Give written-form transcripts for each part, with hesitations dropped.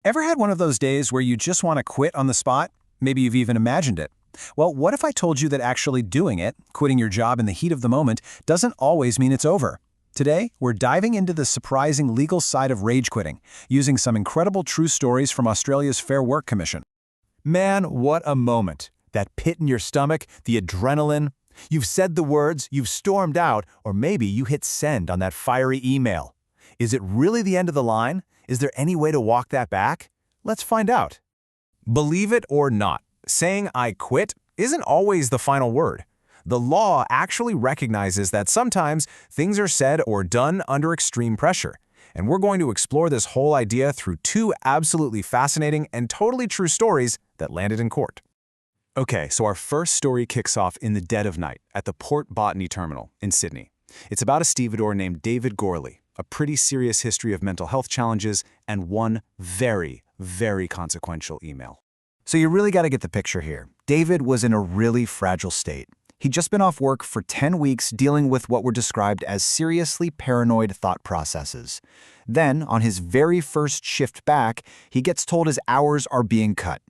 Ever had one of those days where you just want to quit on the spot? Maybe you've even imagined it. Well, what if I told you that actually doing it, quitting your job in the heat of the moment, doesn't always mean it's over? Today, we're diving into the surprising legal side of rage quitting, using some incredible true stories from Australia's Fair Work Commission. Man, what a moment. That pit in your stomach, the adrenaline. You've said the words, you've stormed out, or maybe you hit send on that fiery email. Is it really the end of the line? Is there any way to walk that back? Let's find out. Believe it or not, saying I quit isn't always the final word. The law actually recognizes that sometimes things are said or done under extreme pressure. And we're going to explore this whole idea through two absolutely fascinating and totally true stories that landed in court. Okay, so our first story kicks off in the dead of night at the Port Botany Terminal in Sydney. It's about a stevedore named David Gorley, a pretty serious history of mental health challenges, and one very, very consequential email. So you really got to get the picture here. David was in a really fragile state. He'd just been off work for 10 weeks dealing with what were described as seriously paranoid thought processes. Then, on his very first shift back, he gets told his hours are being cut.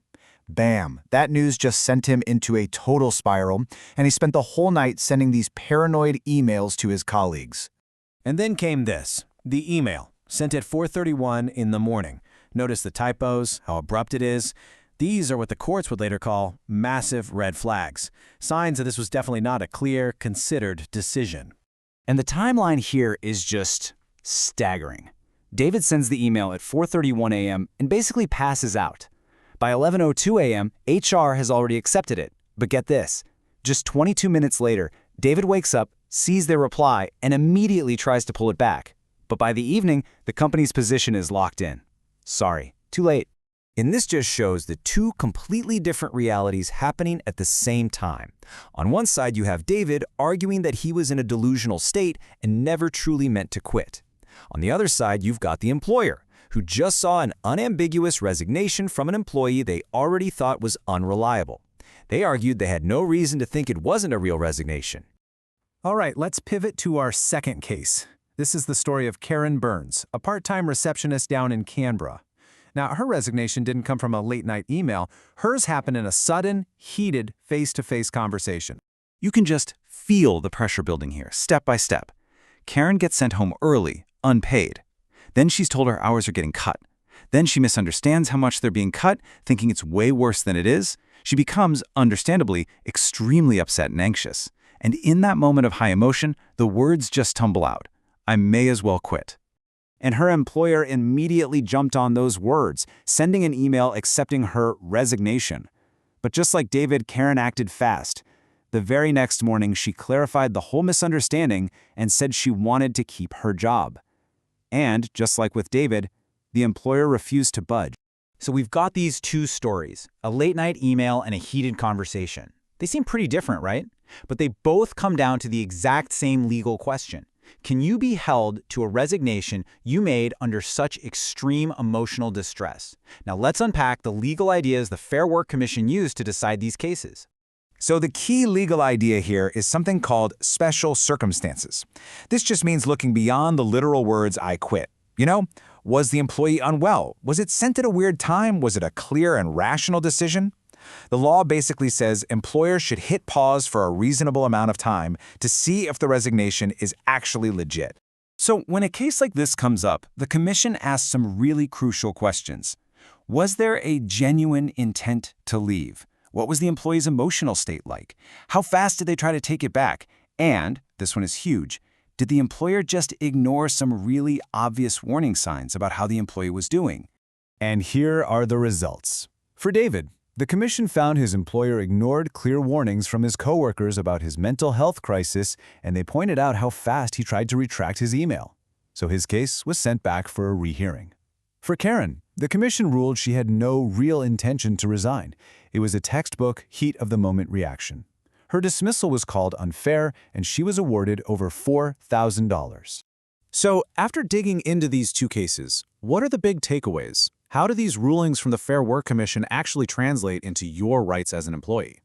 Bam! That news just sent him into a total spiral, and he spent the whole night sending these paranoid emails to his colleagues. And then came this, the email, sent at 4:31 in the morning. Notice the typos, how abrupt it is. These are what the courts would later call massive red flags, signs that this was definitely not a clear, considered decision. And the timeline here is just staggering. David sends the email at 4:31 a.m. and basically passes out. By 11:02 a.m., HR has already accepted it. But get this, just 22 minutes later, David wakes up, sees their reply, and immediately tries to pull it back. But by the evening, the company's position is locked in. Sorry, too late. And this just shows the two completely different realities happening at the same time. On one side, you have David arguing that he was in a delusional state and never truly meant to quit. On the other side, you've got the employer, who just saw an unambiguous resignation from an employee they already thought was unreliable. They argued they had no reason to think it wasn't a real resignation. All right, let's pivot to our second case. This is the story of Karen Burns, a part-time receptionist down in Canberra. Now, her resignation didn't come from a late-night email. Hers happened in a sudden, heated, face-to-face conversation. You can just feel the pressure building here, step by step. Karen gets sent home early, unpaid. Then she's told her hours are getting cut. Then she misunderstands how much they're being cut, thinking it's way worse than it is. She becomes, understandably, extremely upset and anxious. And in that moment of high emotion, the words just tumble out. I may as well quit. And her employer immediately jumped on those words, sending an email accepting her resignation. But just like David, Karen acted fast. The very next morning, she clarified the whole misunderstanding and said she wanted to keep her job. And, just like with David, the employer refused to budge. So we've got these two stories, a late-night email and a heated conversation. They seem pretty different, right? But they both come down to the exact same legal question. Can you be held to a resignation you made under such extreme emotional distress? Now let's unpack the legal ideas the Fair Work Commission used to decide these cases. So the key legal idea here is something called special circumstances. This just means looking beyond the literal words, I quit. You know, was the employee unwell? Was it sent at a weird time? Was it a clear and rational decision? The law basically says employers should hit pause for a reasonable amount of time to see if the resignation is actually legit. So when a case like this comes up, the commission asks some really crucial questions. Was there a genuine intent to leave? What was the employee's emotional state like? How fast did they try to take it back? And, this one is huge, did the employer just ignore some really obvious warning signs about how the employee was doing? And here are the results. For David, the commission found his employer ignored clear warnings from his coworkers about his mental health crisis, and they pointed out how fast he tried to retract his email. So his case was sent back for a rehearing. For Karen, the commission ruled she had no real intention to resign. It was a textbook heat-of-the-moment reaction. Her dismissal was called unfair, and she was awarded over $4,000. So after digging into these two cases, what are the big takeaways? How do these rulings from the Fair Work Commission actually translate into your rights as an employee?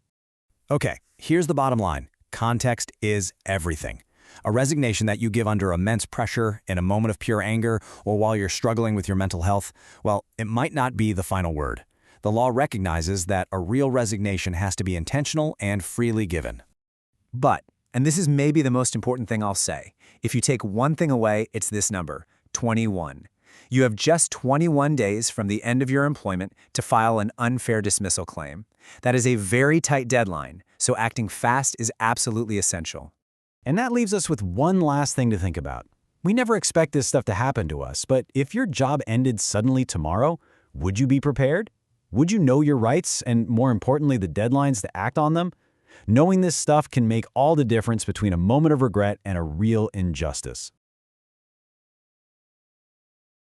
Okay, here's the bottom line. Context is everything. A resignation that you give under immense pressure, in a moment of pure anger, or while you're struggling with your mental health, well, it might not be the final word. The law recognizes that a real resignation has to be intentional and freely given. But, and this is maybe the most important thing I'll say, if you take one thing away, it's this number, 21. You have just 21 days from the end of your employment to file an unfair dismissal claim. That is a very tight deadline, so acting fast is absolutely essential. And that leaves us with one last thing to think about. We never expect this stuff to happen to us, but if your job ended suddenly tomorrow, would you be prepared? Would you know your rights and, more importantly, the deadlines to act on them? Knowing this stuff can make all the difference between a moment of regret and a real injustice.